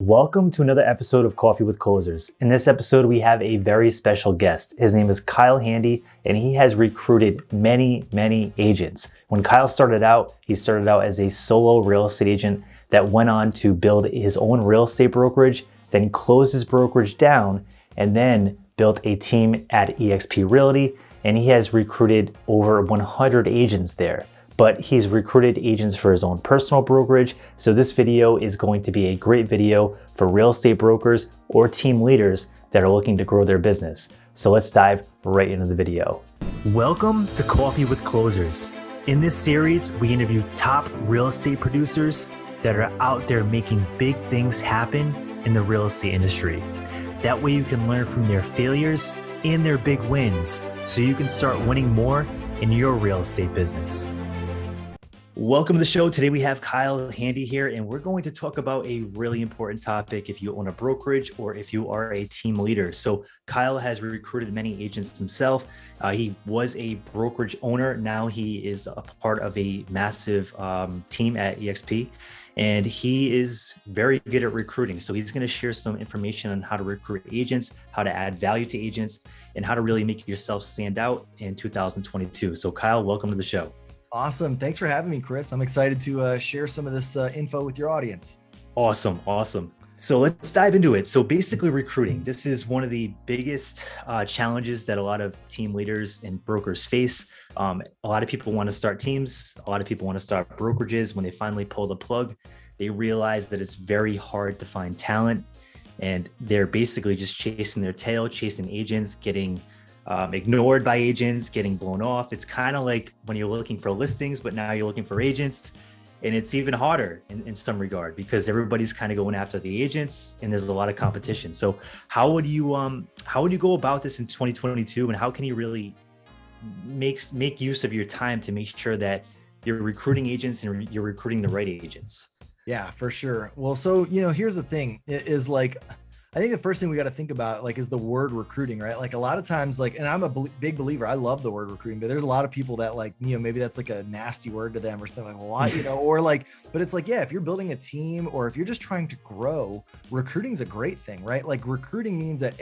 Welcome to another episode of Coffee with Closers. In this episode, we have a very special guest. His name is Kyle Handy, and he has recruited many agents. When Kyle started out, he started out as a solo real estate agent that went on to build his own real estate brokerage, then closed his brokerage down, and then built a team at eXp Realty, and he has recruited over 100 agents there. But he's recruited agents for his own personal brokerage. So this video is going to be a great video for real estate brokers or team leaders that are looking to grow their business. So let's dive right into the video. Welcome to Coffee with Closers. In this series, we interview top real estate producers that are out there making big things happen in the real estate industry. That way you can learn from their failures and their big wins so you can start winning more in your real estate business. Welcome to the show. Today we have Kyle Handy here, and we're going to talk about a really important topic if you own a brokerage or if you are a team leader. So Kyle has recruited many agents himself. He was a brokerage owner. Now he is a part of a massive team at eXp, and he is very good at recruiting. So he's going to share some information on how to recruit agents, how to add value to agents, and how to really make yourself stand out in 2022. So Kyle, welcome to the show. Awesome. Thanks for having me, Chris. I'm excited to share some of this info with your audience. Awesome. So let's dive into it. So basically recruiting, this is one of the biggest challenges that a lot of team leaders and brokers face. A lot of people want to start teams. A lot of people want to start brokerages. When they finally pull the plug, they realize that it's very hard to find talent, and they're basically just chasing their tail, chasing agents, getting ignored by agents, getting blown off. It's kind of like when you're looking for listings, but now you're looking for agents, and it's even harder in some regard because everybody's kind of going after the agents, and there's a lot of competition. So how would you go about this in 2022, and how can you really make use of your time to make sure that you're recruiting agents and you're recruiting the right agents? Yeah, for sure. Well, so here's the thing: is like, I think the first thing we got to think about is the word recruiting, right? Like a lot of times, and I'm a big believer, I love the word recruiting, but there's a lot of people that maybe that's like a nasty word to them or something like, well, why, but it's like, yeah, if you're building a team or if you're just trying to grow, recruiting's a great thing, right? Like recruiting means that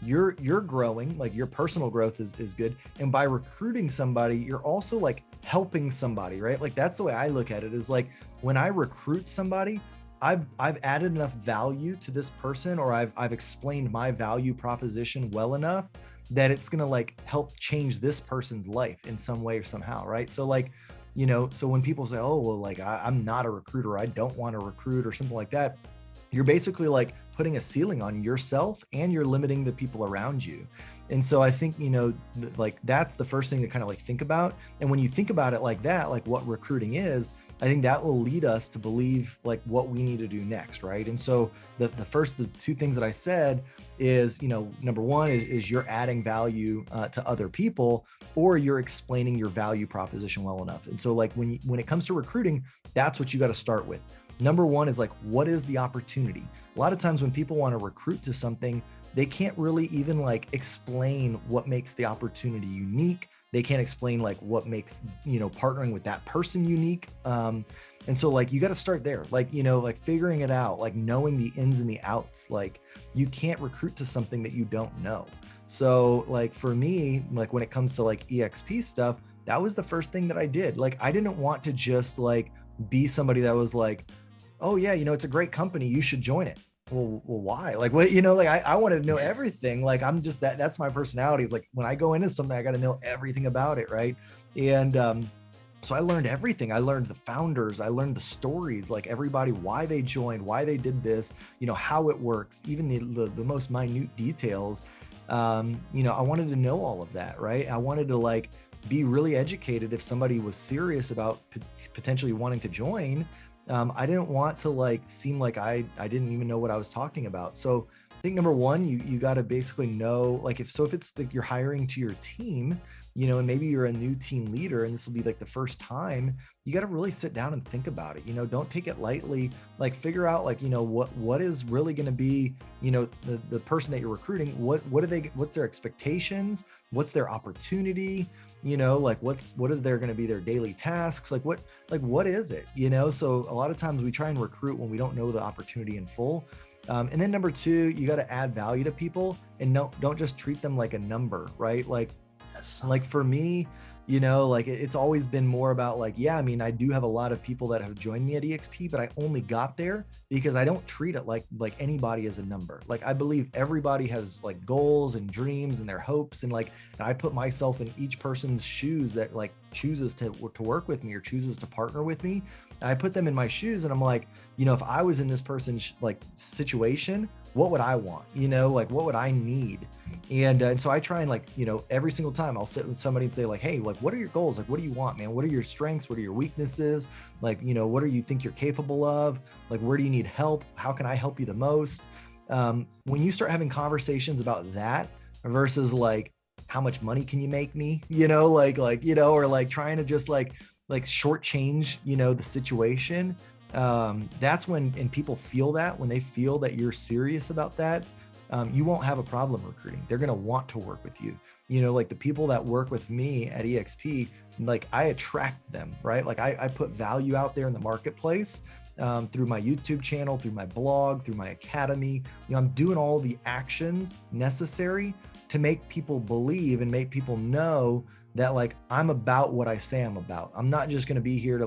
you're growing, like your personal growth is good. And by recruiting somebody, you're also like helping somebody, right? Like that's the way I look at it, is like when I recruit somebody, I've added enough value to this person, or I've explained my value proposition well enough that it's gonna like help change this person's life in some way or somehow, right? So so when people say, oh, well, like I'm not a recruiter, I don't want to recruit or something like that, you're basically like putting a ceiling on yourself and you're limiting the people around you. And so I think, like that's the first thing to kind of like think about. And when you think about it like that, like what recruiting is, I think that will lead us to believe like what we need to do next, right? And so the two things that I said is, number one is you're adding value to other people, or you're explaining your value proposition well enough. And so like when it comes to recruiting, that's what you got to start with. Number one is like, what is the opportunity? A lot of times when people want to recruit to something, they can't really even like explain what makes the opportunity unique. They can't explain like what makes, partnering with that person unique. And so like, you got to start there, like figuring it out, like knowing the ins and the outs. Like you can't recruit to something that you don't know. So like for me, like when it comes to like eXp stuff, that was the first thing that I did. Like, I didn't want to just like be somebody that was like, oh yeah, it's a great company, you should join it. Well, why? Like, what, I wanted to know everything. Like, I'm just that's my personality. It's like, when I go into something, I got to know everything about it. Right. And, so I learned everything. I learned the founders, I learned the stories, like everybody, why they joined, why they did this, how it works, even the most minute details. I wanted to know all of that. Right. I wanted to like be really educated if somebody was serious about potentially wanting to join. I didn't want to like seem like I didn't even know what I was talking about. So I think number one, you got to basically know, like if it's like you're hiring to your team, and maybe you're a new team leader and this will be like the first time, you got to really sit down and think about it. Don't take it lightly, like figure out like, what is really going to be, the person that you're recruiting, what's their expectations, what's their opportunity, like what are there going to be their daily tasks? What is it? So a lot of times we try and recruit when we don't know the opportunity in full. And then number two, you got to add value to people, and don't just treat them like a number, right? Like for me, it's always been more about like, yeah, I mean, I do have a lot of people that have joined me at EXP, but I only got there because I don't treat it like anybody is a number. Like I believe everybody has like goals and dreams and their hopes, and I put myself in each person's shoes that like chooses to work with me or chooses to partner with me. And I put them in my shoes, and I'm like, if I was in this person's situation, what would I want? What would I need? And so I try and every single time I'll sit with somebody and say like, hey, what are your goals? Like, what do you want, man? What are your strengths? What are your weaknesses? What do you think you're capable of? Like, where do you need help? How can I help you the most? When you start having conversations about that versus like, how much money can you make me? Or like trying to just like shortchange, the situation. That's when people feel that, when they feel that you're serious about that, you won't have a problem recruiting. They're going to want to work with you. Like the people that work with me at EXP, like I attract them, right? Like I put value out there in the marketplace, through my YouTube channel, through my blog, through my academy. I'm doing all the actions necessary to make people believe and make people know that like I'm about what I say I'm about. I'm not just going to be here to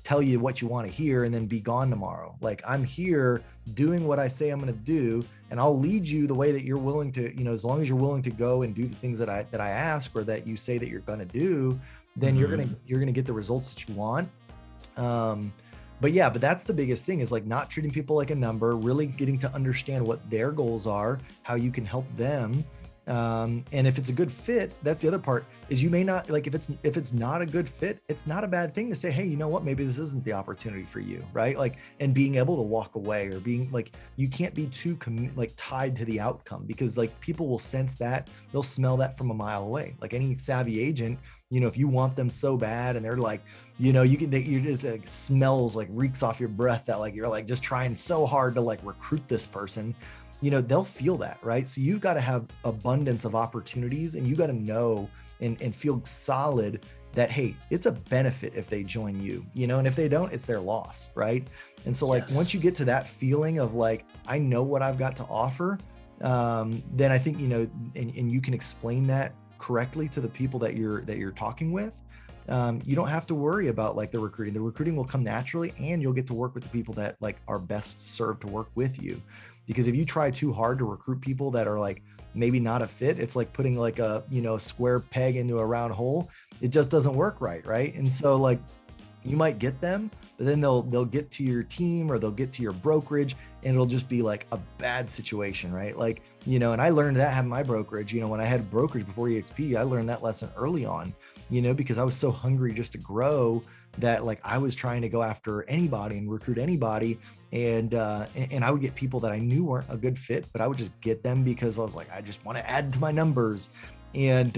tell you what you want to hear and then be gone tomorrow. Like I'm here doing what I say I'm going to do, and I'll lead you the way that you're willing to, as long as you're willing to go and do the things that I ask or that you say that you're going to do, then you're going to get the results that you want. But that's the biggest thing, is like not treating people like a number, really getting to understand what their goals are, how you can help them. And if it's a good fit, that's the other part, is you may not like, if it's not a good fit, it's not a bad thing to say, hey, you know what, maybe this isn't the opportunity for you, right? Like, and being able to walk away, or being like, you can't be too tied to the outcome, because like people will sense that, they'll smell that from a mile away. Like any savvy agent, if you want them so bad and they're like, you're just like smells like reeks off your breath that like, you're like just trying so hard to like recruit this person, they'll feel that, right? So you've got to have abundance of opportunities, and you got to know and feel solid that, hey, it's a benefit if they join you, and if they don't, it's their loss, right? And so like, once you get to that feeling of like, I know what I've got to offer, then I think, and you can explain that correctly to the people that you're talking with, you don't have to worry about like the recruiting. The recruiting will come naturally, and you'll get to work with the people that like are best served to work with you. Because if you try too hard to recruit people that are like maybe not a fit, it's like putting like a square peg into a round hole. It just doesn't work right? And so like, you might get them, but then they'll get to your team, or they'll get to your brokerage, and it'll just be like a bad situation, right? Like, and I learned that having my brokerage, when I had brokerage before EXP, I learned that lesson early on, because I was so hungry just to grow that like I was trying to go after anybody and recruit anybody. And I would get people that I knew weren't a good fit, but I would just get them because I was like, I just want to add to my numbers. And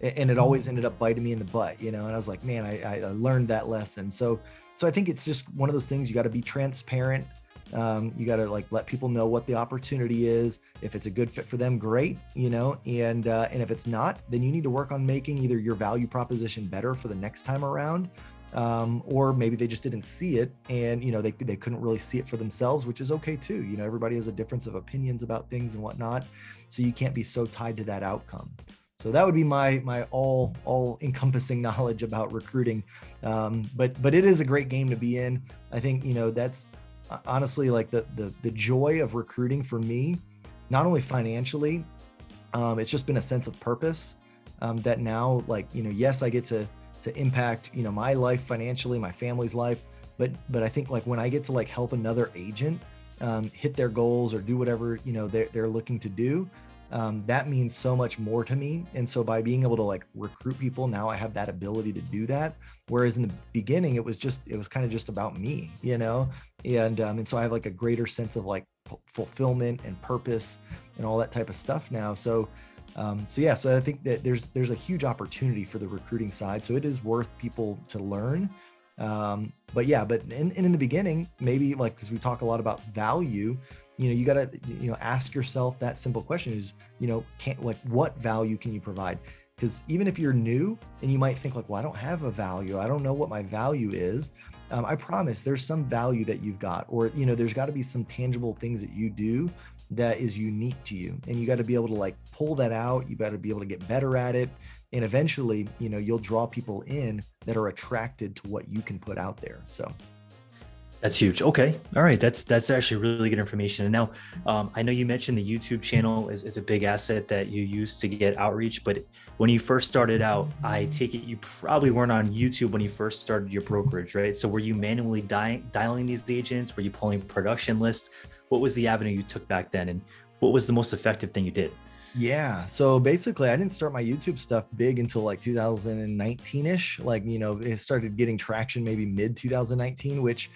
it always ended up biting me in the butt, and I was like, man, I learned that lesson. So I think it's just one of those things, you got to be transparent. You got to like let people know what the opportunity is. If it's a good fit for them, great, and if it's not, then you need to work on making either your value proposition better for the next time around, or maybe they just didn't see it, and they couldn't really see it for themselves, which is okay too. Everybody has a difference of opinions about things and whatnot, so you can't be so tied to that outcome. So that would be my all encompassing knowledge about recruiting. But it is a great game to be in. I think, that's honestly like the joy of recruiting for me, not only financially, it's just been a sense of purpose, that now, like, yes, I get to impact, my life financially, my family's life, but I think like when I get to like help another agent hit their goals or do whatever, they're looking to do, that means so much more to me. And so by being able to like recruit people, now I have that ability to do that. Whereas in the beginning, it was kind of just about me, and so I have like a greater sense of like fulfillment and purpose and all that type of stuff now. So I think that there's a huge opportunity for the recruiting side. So it is worth people to learn. But yeah, but in the beginning, maybe like, because we talk a lot about value, you got to, ask yourself that simple question is, can't like, what value can you provide? Because even if you're new and you might think like, well, I don't have a value, I don't know what my value is. I promise there's some value that you've got, or, there's got to be some tangible things that you do that is unique to you. And you got to be able to like pull that out. You got to be able to get better at it. And eventually, you'll draw people in that are attracted to what you can put out there. So That's huge. Okay. All right. That's actually really good information. And now I know you mentioned the YouTube channel is a big asset that you use to get outreach, but when you first started out, I take it you probably weren't on YouTube when you first started your brokerage, right? So were you manually dialing these agents? Were you pulling production lists? What was the avenue you took back then? And what was the most effective thing you did? yeah. So basically, I didn't start my YouTube stuff big until like 2019-ish. Like, it started getting traction maybe mid 2019, which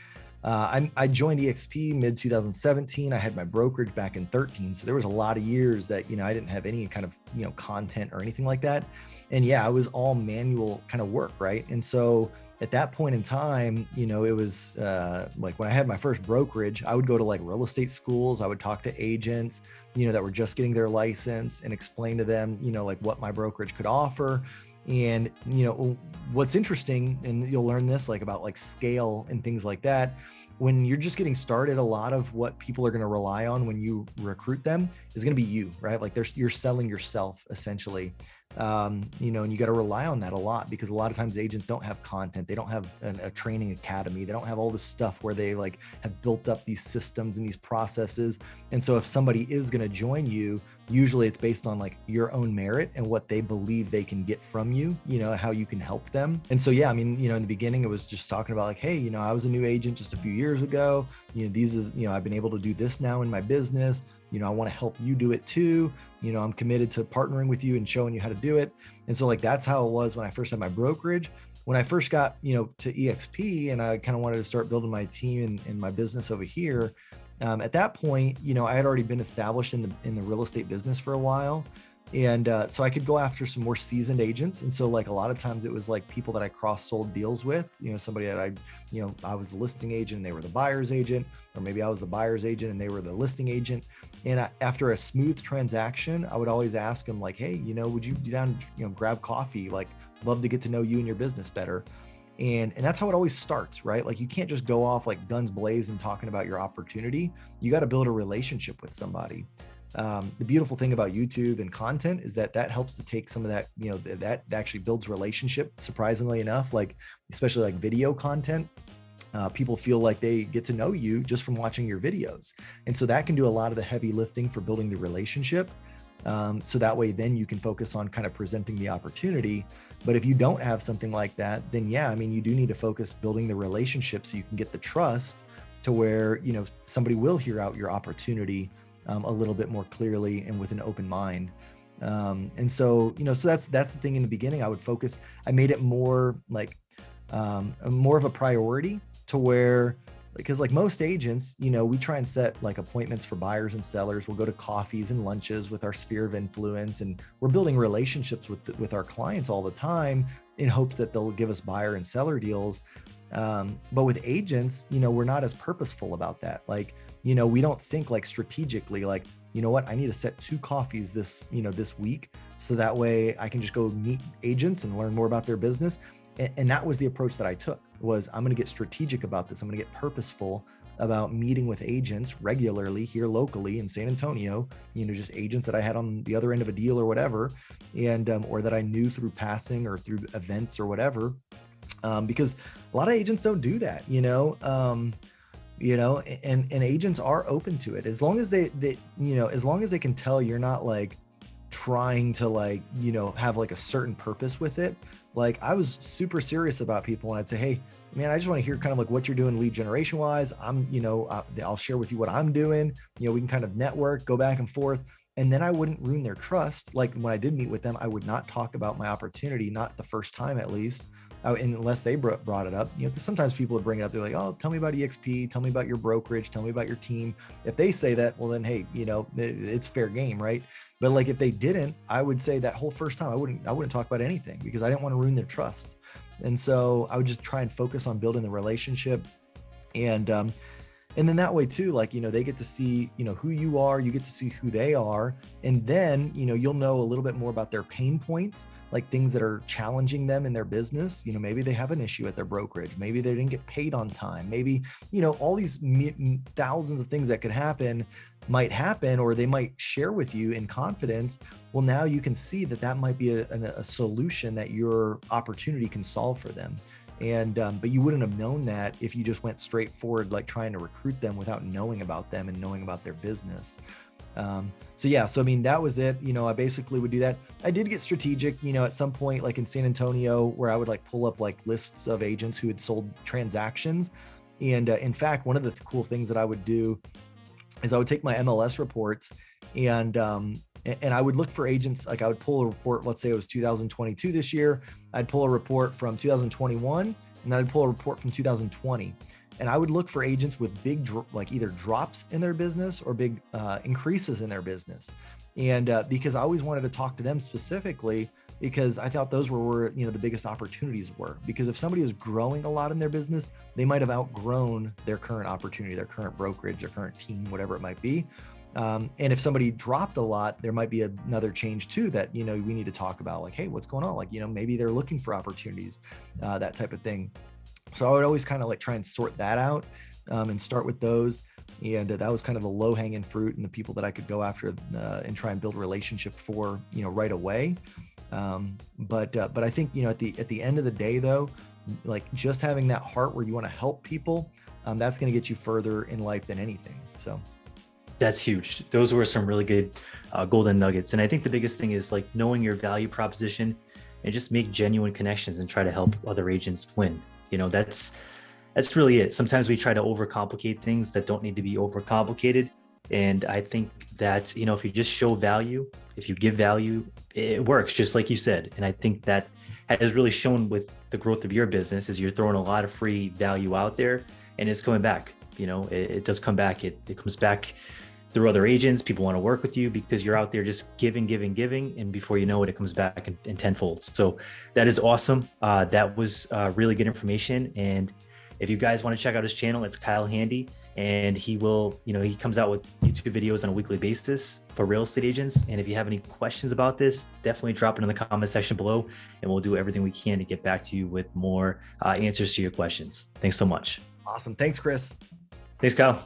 I joined EXP mid 2017. I had my brokerage back in 13. So there was a lot of years that, I didn't have any kind of, content or anything like that. And yeah, it was all manual kind of work. Right. And so at that point in time, it was like when I had my first brokerage, I would go to like real estate schools. I would talk to agents, that were just getting their license and explain to them, like what my brokerage could offer. And, what's interesting, and you'll learn this like about like scale and things like that. When you're just getting started, a lot of what people are going to rely on when you recruit them is going to be you, right? Like you're selling yourself essentially. And you got to rely on that a lot because a lot of times agents don't have content. They don't have a training academy. They don't have all this stuff where they like have built up these systems and these processes. And so if somebody is going to join you, usually it's based on like your own merit and what they believe they can get from you, how you can help them. And so, yeah, I mean, in the beginning, it was just talking about like, hey, I was a new agent just a few years ago. These are, I've been able to do this now in my business. I want to help you do it too. I'm committed to partnering with you and showing you how to do it. And so like, that's how it was when I first had my brokerage. When I first got, to EXP and I kind of wanted to start building my team and my business over here. At that point, I had already been established in the real estate business for a while. And so I could go after some more seasoned agents. And so like a lot of times it was like people that I cross-sold deals with, somebody that I was the listing agent and they were the buyer's agent, or maybe I was the buyer's agent and they were the listing agent. And after a smooth transaction, I would always ask them like, hey, would you be down, grab coffee? Like, love to get to know you and your business better. And that's how it always starts, right? Like you can't just go off like guns blazing talking about your opportunity. You got to build a relationship with somebody. The beautiful thing about YouTube and content is that helps to take some of that, that actually builds relationship, surprisingly enough, like especially like video content. People feel like they get to know you just from watching your videos. And so that can do a lot of the heavy lifting for building the relationship. So that way, then you can focus on kind of presenting the opportunity. But if you don't have something like that, then yeah, I mean, you do need to focus building the relationship so you can get the trust to where, somebody will hear out your opportunity a little bit more clearly and with an open mind. And so, so that's the thing in the beginning. I made it more like more of a priority to where, because like most agents, we try and set like appointments for buyers and sellers. We'll go to coffees and lunches with our sphere of influence, and we're building relationships with our clients all the time in hopes that they'll give us buyer and seller deals. But with agents, we're not as purposeful about that. Like, we don't think like strategically, like, what, I need to set 2 coffees this week. So that way I can just go meet agents and learn more about their business. And that was the approach that I took, was I'm going to get strategic about this. I'm going to get purposeful about meeting with agents regularly here locally in San Antonio, just agents that I had on the other end of a deal or whatever. And, or that I knew through passing or through events or whatever. Because a lot of agents don't do that, and agents are open to it as long as they as long as they can tell you're not like trying to like, have like a certain purpose with it. Like I was super serious about people and I'd say, hey, man, I just want to hear kind of like what you're doing lead generation wise. I'll share with you what I'm doing. We can kind of network, go back and forth. And then I wouldn't ruin their trust. Like when I did meet with them, I would not talk about my opportunity, not the first time at least. Unless they brought it up, because sometimes people would bring it up. They're like, oh, tell me about EXP, tell me about your brokerage, tell me about your team. If they say that, well then, hey, it's fair game, right? But like if they didn't, I would say that whole first time, I wouldn't talk about anything because I didn't want to ruin their trust. And so I would just try and focus on building the relationship. And and then that way too, like, they get to see, who you are, you get to see who they are. And then, you'll know a little bit more about their pain points, like things that are challenging them in their business. Maybe they have an issue at their brokerage. Maybe they didn't get paid on time. Maybe, all these thousands of things that could happen might happen, or they might share with you in confidence. Well, now you can see that that might be a solution that your opportunity can solve for them. And but you wouldn't have known that if you just went straight forward, like trying to recruit them without knowing about them and knowing about their business. So yeah, so I mean, that was it. I basically would do that. I did get strategic, at some point, like in San Antonio, where I would like pull up like lists of agents who had sold transactions. And in fact, one of the cool things that I would do is I would take my MLS reports and I would look for agents. Like I would pull a report, let's say it was 2022 this year. I'd pull a report from 2021, and then I'd pull a report from 2020. And I would look for agents with big, like either drops in their business or big increases in their business. And because I always wanted to talk to them specifically, because I thought those were where, the biggest opportunities were. Because if somebody is growing a lot in their business, they might have outgrown their current opportunity, their current brokerage, their current team, whatever it might be. And if somebody dropped a lot, there might be another change too that, we need to talk about, like, hey, what's going on? Like, maybe they're looking for opportunities, that type of thing. So I would always kind of like try and sort that out and start with those. And that was kind of the low hanging fruit and the people that I could go after and try and build a relationship for, right away. But I think, at the end of the day though, like just having that heart where you want to help people, that's going to get you further in life than anything. So. That's huge. Those were some really good golden nuggets. And I think the biggest thing is like knowing your value proposition and just make genuine connections and try to help other agents win. That's really it. Sometimes we try to overcomplicate things that don't need to be overcomplicated. And I think that, if you just show value, if you give value, it works, just like you said. And I think that has really shown with the growth of your business is you're throwing a lot of free value out there and it's coming back. It does come back. It comes back through other agents. People want to work with you because you're out there just giving. And before you know it, it comes back in tenfold. So that is awesome. That was really good information. And if you guys want to check out his channel, it's Kyle Handy. And he will, he comes out with YouTube videos on a weekly basis for real estate agents. And if you have any questions about this, definitely drop it in the comment section below and we'll do everything we can to get back to you with more answers to your questions. Thanks so much. Awesome. Thanks, Chris. Thanks, Kyle.